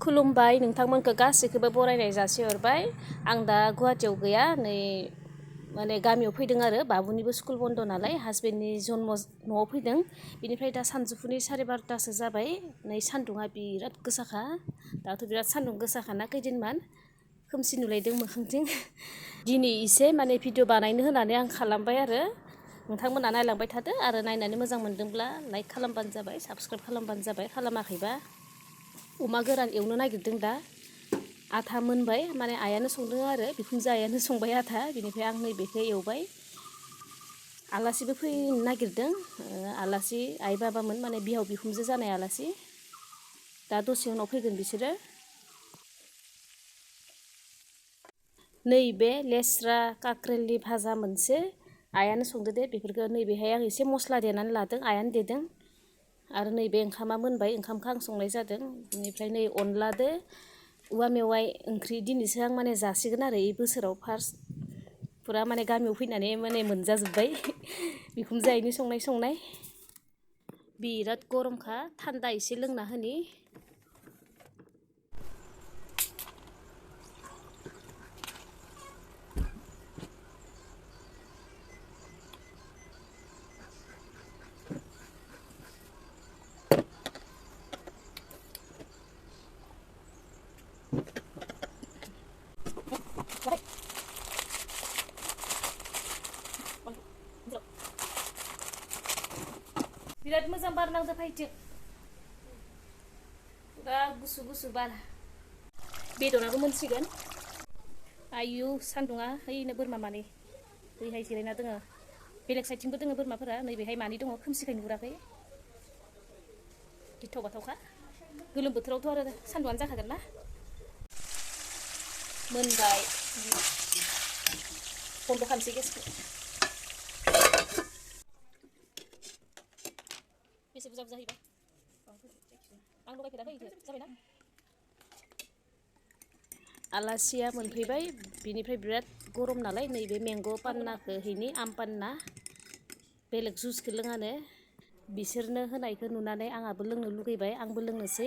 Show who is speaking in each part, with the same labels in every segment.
Speaker 1: खुलुमबाय नोंथांमोनखौ गासैखौबो बरायनाय जासिहरबाय। आं दा गुवाहाटीयाव गैया, नै माने गामियाव फैदों आरो बाबुनिबो स्कुल बन्द नालाय हासबेन्डनि जन्म न'आव फैदों। बिनिफ्राय दा सानजौफुनि 12:30 जाबाय। नै सान्दुङा बिराद गोसाखा, दाथ' बिराद सान्दुं गोसाखाना खैदिनमान खोमसि नुलायदों मोखांथिं। दिनै एसे माने भिडिअ बानायनो होनानै आं खालामबाय आरो नोंथांमोना नायलांबाय थादो आरो नायनानै मोजां मोनदोंब्ला लाइक खालामबानो जाबाय, साबस्क्राइब खालामबानो जाबाय। खालामाखैबा अमा गोरान एवनो नागिरदों दा। आथा मोनबाय, माने आइयानो संदों आरो बिखुनजो आइयानो संबाय आथा। बिनिफ्राय आं नैबेखौ एवबाय। आलासिबो फैनो नागिरदों, आलासि आइ बाबामोन माने बिहाव बिखुनजो जानाय आलासि। दा दसे उनाव फैगोन बिसोरो। नैबे लेस्रा काक्रेलनि भाजा मोनसे आइयानो संदो दे बेफोरखौ। नैबेहाय आं एसे मस्ला देनानै लादों, आइयानो देदों। आरो नैबे ओंखामा मोनबाय, ओंखामखौ आं संनाय जादों। बेनिफ्राय नै अनलादो औवा मेवाइ ओंख्रि दिनैसो आं माने जासिगोन आरो ई बोसोराव फार्स्ट फुरा माने गामियाव फैनानै माने मोनजाजोब्बाय बिखुनजो आइनि संनाय। बिराद गरमखा, थान्दा एसे लोंना होनि। बिराद मोजां बार नांदो फाइथिं, दा गुसु गुसु बार। बेदराबो मोनसिगोन। आयु सान्दुङा ओइनो बोरमा मानै बैहाय जिरायना दोङो। बेलेग साइडथिंबो दोङो बोरमाफोरा, नैबेहाय मानै दङ, खोमसिखाय नुहुराखै। गिथाव बाथावखा, गोलोम बोथोरावथ' आरो सान्दुङानो जाखागोन ना। मोनबाय, बन्द खालामसै गेसखौ। बेसे बुरजा जाहैबाय आं लगायफेराखै, जाबायना। आलासिया मोनफैबाय, बिनिफ्राय बिराद गरम नालाय नैबे मेंग' पान्नाखौ हैनि, आम पान्ना। बेलेग जुसखौ लोङानो, बिसोरनो होनायखौ नुनानै आंहाबो लोंनो लुगैबाय, आंबो लोंनोसै।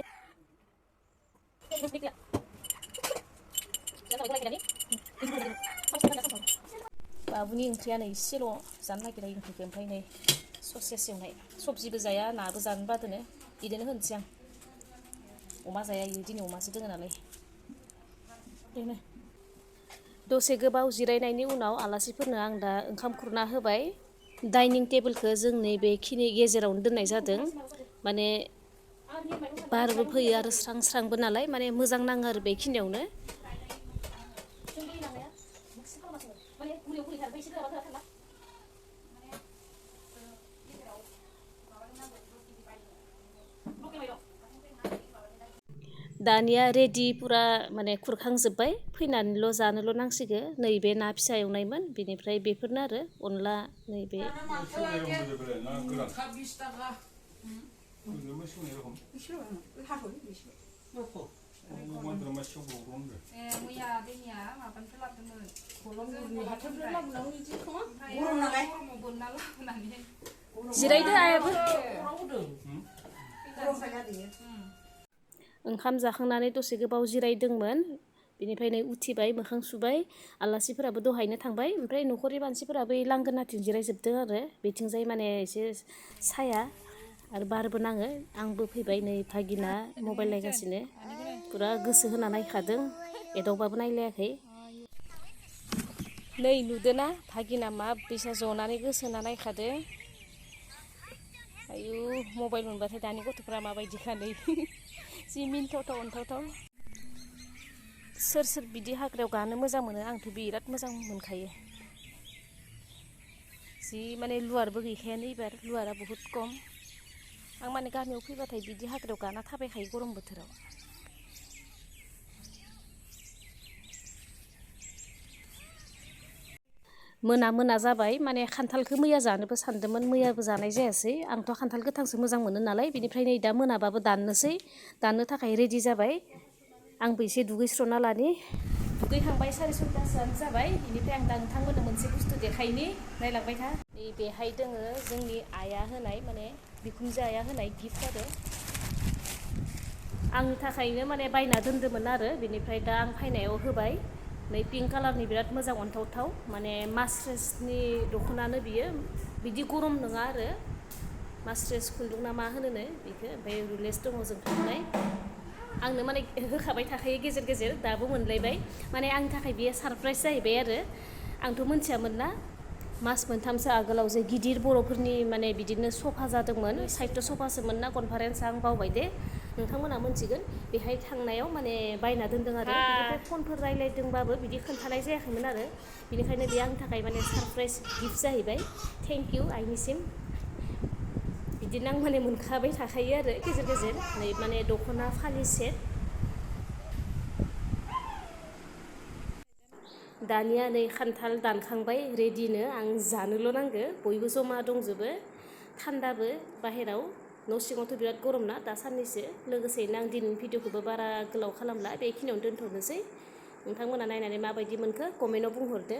Speaker 1: बाबुनि ओंख्रियानो एसेल' जानो नागिरा ओंख्रिखौ, ओमफ्राय नै ससेस एवनाय। सबजिबो जाया, नाबो जानो बादोनो, बिदिनो होनोसै आं। अमा जाया इयो, दिनै अमासो दोङो नालाय। बेनो दसे गोबाव जिरायनायनि उनाव आलासिफोरनो आं दा ओंखाम खुरना होबाय। डाइनिं टेबोलखौ जोंनि बेखिनि गेजेरावनो दोननाय जादों, माने बारबो फैयो आरो स्रां स्रांबो नालाय, माने मोजां नाङो आरो बेखिनियावनो। दानिया रेडि पुरा माने खुरखांजोब्बाय, फैनानैल' जानोल' नांसिगो। नैबे ना फिसा एवनायमोन, बेनिफ्राय बेफोरनो आरो अनला नैबे। जिरायदो आयाबो। ओंखाम जाखांनानै दसे गोबाव जिरायदोंमोन, बिनिफ्राय नै उथिबाय, मोखां सुबाय। आलासिफोराबो दहायनो थांबाय, ओमफ्राय न'खरनि मानसिफोराबो लांगोनाथिं जिरायजोबदों आरो बेथिंजाय माने एसे साया आरो बारबो नाङो। आंबो फैबाय, नै भागिना मबाइल नायगासिनो, फुरा गोसो होना नायखादों, एदावबाबो नायलायाखै। नै नुदोना भागिना माबायसा जनानै गोसो होना नायखादों। आयु मबाइल मोनबाथाय दानि गथ'फ्रा माबायदिखा नै जि मिनिथावथाव अनथावथाव। सोर सोर बिदि हाग्रायाव गानो मोजां मोनो, आंथ' बिराद मोजां मोनखायो। जि माने लुवारबो गैखायानो एबार, लुवारा बहुद खम। आं माने गामियाव फैबाथाय बिदि हाग्रायाव गाना थाबायखायो गरम बोथोराव। मोना जाबाय, माने खान्थालखौ मैया जानोबो सानदोंमोन, मैयाबो जानाय जायासै। आंथ' खान्थाल गोथांसो मोजां मोनो नालाय, बिनिफ्राय नै दा मोनाबाबो दाननोसै, दाननो थाखाय रेडि जाबाय। आंबो एसे दुगैस्र'ना लानि। दुगैखांबाय, 6:30 जाबाय। बेनिफ्राय आं दा नोंथांमोननो मोनसे बुस्थु देखायनि, नायलांबाय था। नै बेहाय दोङो जोंनि आइया होनाय, माने बिखुनजो आइया होनाय गिफ्ट आरो। आंनि थाखायनो माने बायना दोन्दोंमोन आरो बिनिफ्राय दा आं फैनायाव होबाय नै पिंक कालारनि बिराद मोजां अनथावथाव माने मास्रेसनि दख'नानो बियो बिदि गरम नङा आरो मास्रेस खुन्दुं ना मा होनोनो बेखौ ओमफ्राय रुलेस दङ जों थांनाय आंनो माने होखाबाय थाखायो गेजेर गेजेर दाबो मोनलायबाय माने आंनि थाखाय बेयो सारप्राइज जाहैबाय आरो आंथ' मोनथियामोन ना मास मोनथामसो आगोलाव जे गिदिर बर'फोरनि माने बिदिनो सफा जादोंमोन साहित्य सफासोमोन ना कनफारेन्स आं बावबाय दे नोंथांमोना मोनथिगोन बेहाय थांनायाव माने बायना दोन्दों आरो बिनिफ्राय फनफोर रायज्लायदोंबाबो बिदि खोन्थानाय जायाखैमोन आरो बिनिखायनो बे आंनि थाखाय माने सारप्राइज गिफ्ट जाहैबाय थेंक इउ आइनिसिम बिदिनो आं माने मोनखाबाय थाखायो आरो गेजेर गेजेर नै माने दख'ना फालि सेट दानिया नै खान्थाल दानखांबाय रेडिनो आं जानोल' नांगो बयबो जमा दंजोबो थान्दाबो बाहेराव न' सिङावथ' बिराद गरम ना दा साननैसो लोगोसेनो आं दिनैनि भिडिअखौबो बारा गोलाव खालामला बेखिनियावनो दोनथ'नोसै नोंथांमोना नायनानै माबायदि मोनखो कमेन्टआव बुंहरदो